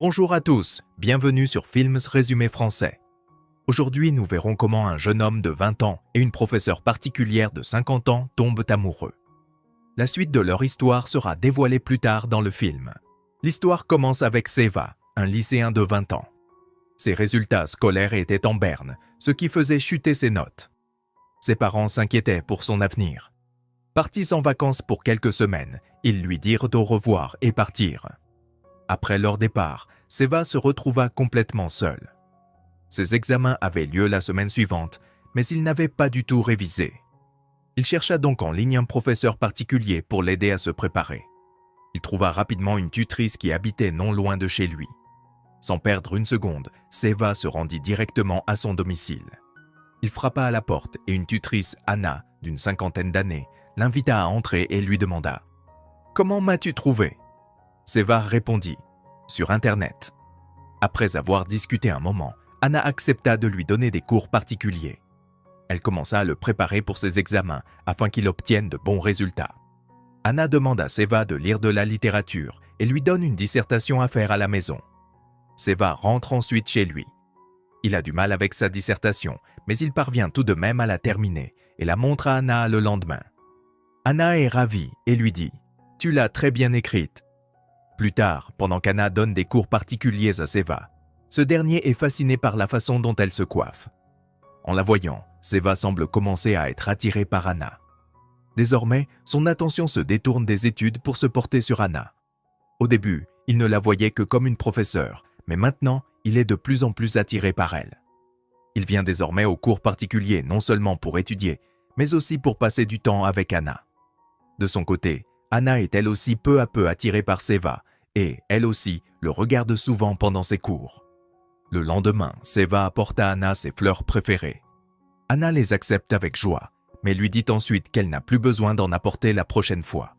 Bonjour à tous, bienvenue sur Films Résumé Français. Aujourd'hui, nous verrons comment un jeune homme de 20 ans et une professeure particulière de 50 ans tombent amoureux. La suite de leur histoire sera dévoilée plus tard dans le film. L'histoire commence avec Seva, un lycéen de 20 ans. Ses résultats scolaires étaient en berne, ce qui faisait chuter ses notes. Ses parents s'inquiétaient pour son avenir. Partis en vacances pour quelques semaines, ils lui dirent au revoir et partirent. Après leur départ, Seva se retrouva complètement seul. Ses examens avaient lieu la semaine suivante, mais il n'avait pas du tout révisé. Il chercha donc en ligne un professeur particulier pour l'aider à se préparer. Il trouva rapidement une tutrice qui habitait non loin de chez lui. Sans perdre une seconde, Seva se rendit directement à son domicile. Il frappa à la porte et une tutrice, Anna, d'une cinquantaine d'années, l'invita à entrer et lui demanda « Comment m'as-tu trouvé ?» Seva répondit « Sur Internet ». Après avoir discuté un moment, Anna accepta de lui donner des cours particuliers. Elle commença à le préparer pour ses examens afin qu'il obtienne de bons résultats. Anna demande à Seva de lire de la littérature et lui donne une dissertation à faire à la maison. Seva rentre ensuite chez lui. Il a du mal avec sa dissertation, mais il parvient tout de même à la terminer et la montre à Anna le lendemain. Anna est ravie et lui dit « Tu l'as très bien écrite ». Plus tard, pendant qu'Anna donne des cours particuliers à Seva, ce dernier est fasciné par la façon dont elle se coiffe. En la voyant, Seva semble commencer à être attiré par Anna. Désormais, son attention se détourne des études pour se porter sur Anna. Au début, il ne la voyait que comme une professeure, mais maintenant, il est de plus en plus attiré par elle. Il vient désormais aux cours particuliers non seulement pour étudier, mais aussi pour passer du temps avec Anna. De son côté, Anna est elle aussi peu à peu attirée par Seva et, elle aussi, le regarde souvent pendant ses cours. Le lendemain, Seva apporte à Anna ses fleurs préférées. Anna les accepte avec joie, mais lui dit ensuite qu'elle n'a plus besoin d'en apporter la prochaine fois.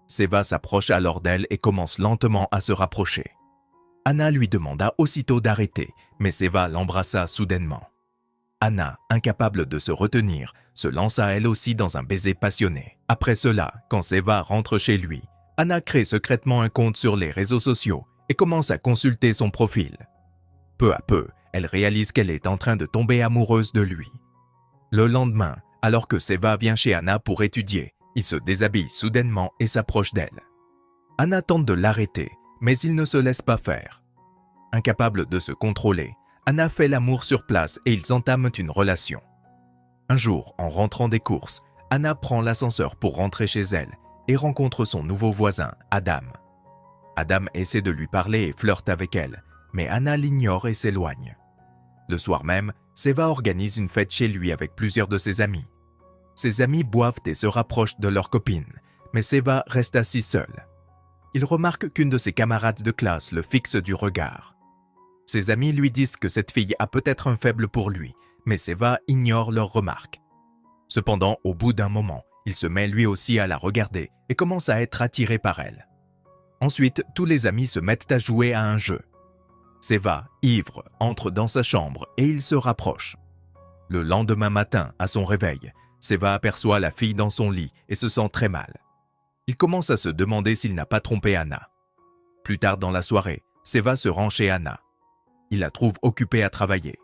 Seva s'approche alors d'elle et commence lentement à se rapprocher. Anna lui demanda aussitôt d'arrêter, mais Seva l'embrassa soudainement. Anna, incapable de se retenir, se lança elle aussi dans un baiser passionné. Après cela, quand Seva rentre chez lui, Anna crée secrètement un compte sur les réseaux sociaux et commence à consulter son profil. Peu à peu, elle réalise qu'elle est en train de tomber amoureuse de lui. Le lendemain, alors que Seva vient chez Anna pour étudier, il se déshabille soudainement et s'approche d'elle. Anna tente de l'arrêter, mais il ne se laisse pas faire. Incapable de se contrôler, Anna fait l'amour sur place et ils entament une relation. Un jour, en rentrant des courses, Anna prend l'ascenseur pour rentrer chez elle et rencontre son nouveau voisin, Adam. Adam essaie de lui parler et flirte avec elle, mais Anna l'ignore et s'éloigne. Le soir même, Seva organise une fête chez lui avec plusieurs de ses amis. Ses amis boivent et se rapprochent de leur copine, mais Seva reste assis seul. Il remarque qu'une de ses camarades de classe le fixe du regard. Ses amis lui disent que cette fille a peut-être un faible pour lui, mais Seva ignore leurs remarques. Cependant, au bout d'un moment, il se met lui aussi à la regarder et commence à être attiré par elle. Ensuite, tous les amis se mettent à jouer à un jeu. Seva, ivre, entre dans sa chambre et il se rapproche. Le lendemain matin, à son réveil, Seva aperçoit la fille dans son lit et se sent très mal. Il commence à se demander s'il n'a pas trompé Anna. Plus tard dans la soirée, Seva se rend chez Anna. Il la trouve occupée à travailler.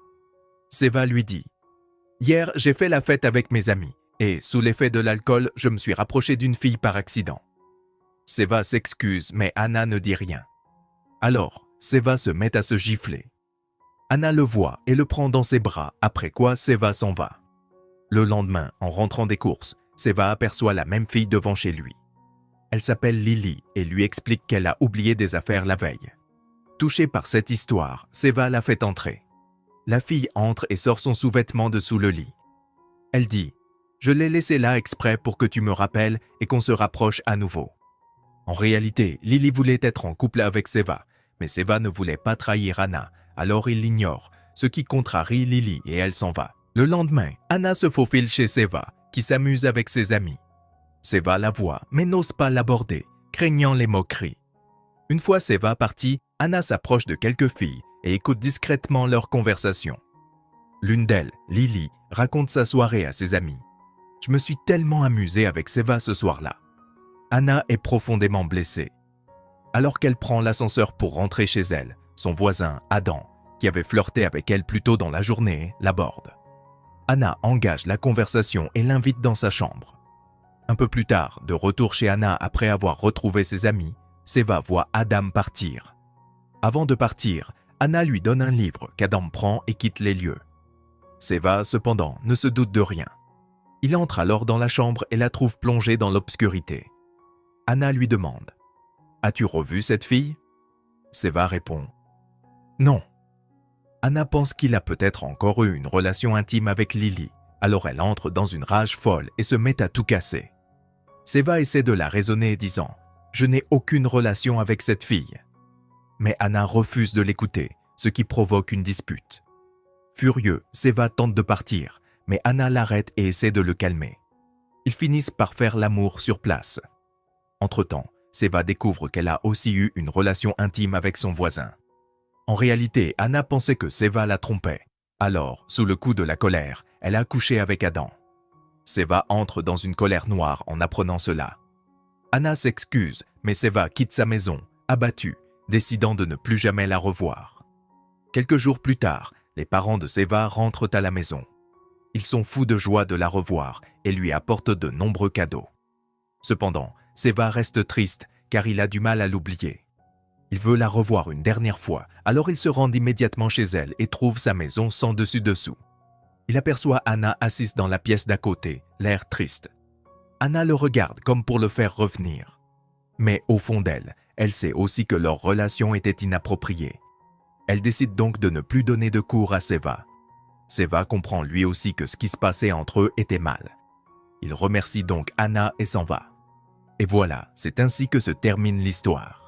Seva lui dit « Hier, j'ai fait la fête avec mes amis et, sous l'effet de l'alcool, je me suis rapproché d'une fille par accident. » Seva s'excuse, mais Anna ne dit rien. Alors, Seva se met à se gifler. Anna le voit et le prend dans ses bras, après quoi Seva s'en va. Le lendemain, en rentrant des courses, Seva aperçoit la même fille devant chez lui. Elle s'appelle Lily et lui explique qu'elle a oublié des affaires la veille. Touchée par cette histoire, Seva la fait entrer. La fille entre et sort son sous-vêtement de sous le lit. Elle dit « Je l'ai laissé là exprès pour que tu me rappelles et qu'on se rapproche à nouveau. » En réalité, Lily voulait être en couple avec Seva, mais Seva ne voulait pas trahir Anna, alors il l'ignore, ce qui contrarie Lily et elle s'en va. Le lendemain, Anna se faufile chez Seva, qui s'amuse avec ses amis. Seva la voit, mais n'ose pas l'aborder, craignant les moqueries. Une fois Seva parti, Anna s'approche de quelques filles et écoute discrètement leur conversation. L'une d'elles, Lily, raconte sa soirée à ses amis. « Je me suis tellement amusée avec Seva ce soir-là. » Anna est profondément blessée. Alors qu'elle prend l'ascenseur pour rentrer chez elle, son voisin, Adam, qui avait flirté avec elle plus tôt dans la journée, l'aborde. Anna engage la conversation et l'invite dans sa chambre. Un peu plus tard, de retour chez Anna après avoir retrouvé ses amis, Seva voit Adam partir. Avant de partir, Anna lui donne un livre qu'Adam prend et quitte les lieux. Seva, cependant, ne se doute de rien. Il entre alors dans la chambre et la trouve plongée dans l'obscurité. Anna lui demande « As-tu revu cette fille ?» Seva répond « Non. » Anna pense qu'il a peut-être encore eu une relation intime avec Lily, alors elle entre dans une rage folle et se met à tout casser. Seva essaie de la raisonner disant « Je n'ai aucune relation avec cette fille. » Mais Anna refuse de l'écouter, ce qui provoque une dispute. Furieux, Seva tente de partir, mais Anna l'arrête et essaie de le calmer. Ils finissent par faire l'amour sur place. Entre-temps, Seva découvre qu'elle a aussi eu une relation intime avec son voisin. En réalité, Anna pensait que Seva la trompait. Alors, sous le coup de la colère, elle a couché avec Adam. Seva entre dans une colère noire en apprenant cela. Anna s'excuse, mais Seva quitte sa maison, abattue, décidant de ne plus jamais la revoir. Quelques jours plus tard, les parents de Seva rentrent à la maison. Ils sont fous de joie de la revoir et lui apportent de nombreux cadeaux. Cependant, Seva reste triste car il a du mal à l'oublier. Il veut la revoir une dernière fois, alors il se rend immédiatement chez elle et trouve sa maison sans dessus-dessous. Il aperçoit Anna assise dans la pièce d'à côté, l'air triste. Anna le regarde comme pour le faire revenir. Mais au fond d'elle, elle sait aussi que leur relation était inappropriée. Elle décide donc de ne plus donner de cours à Seva. Seva comprend lui aussi que ce qui se passait entre eux était mal. Il remercie donc Anna et s'en va. Et voilà, c'est ainsi que se termine l'histoire.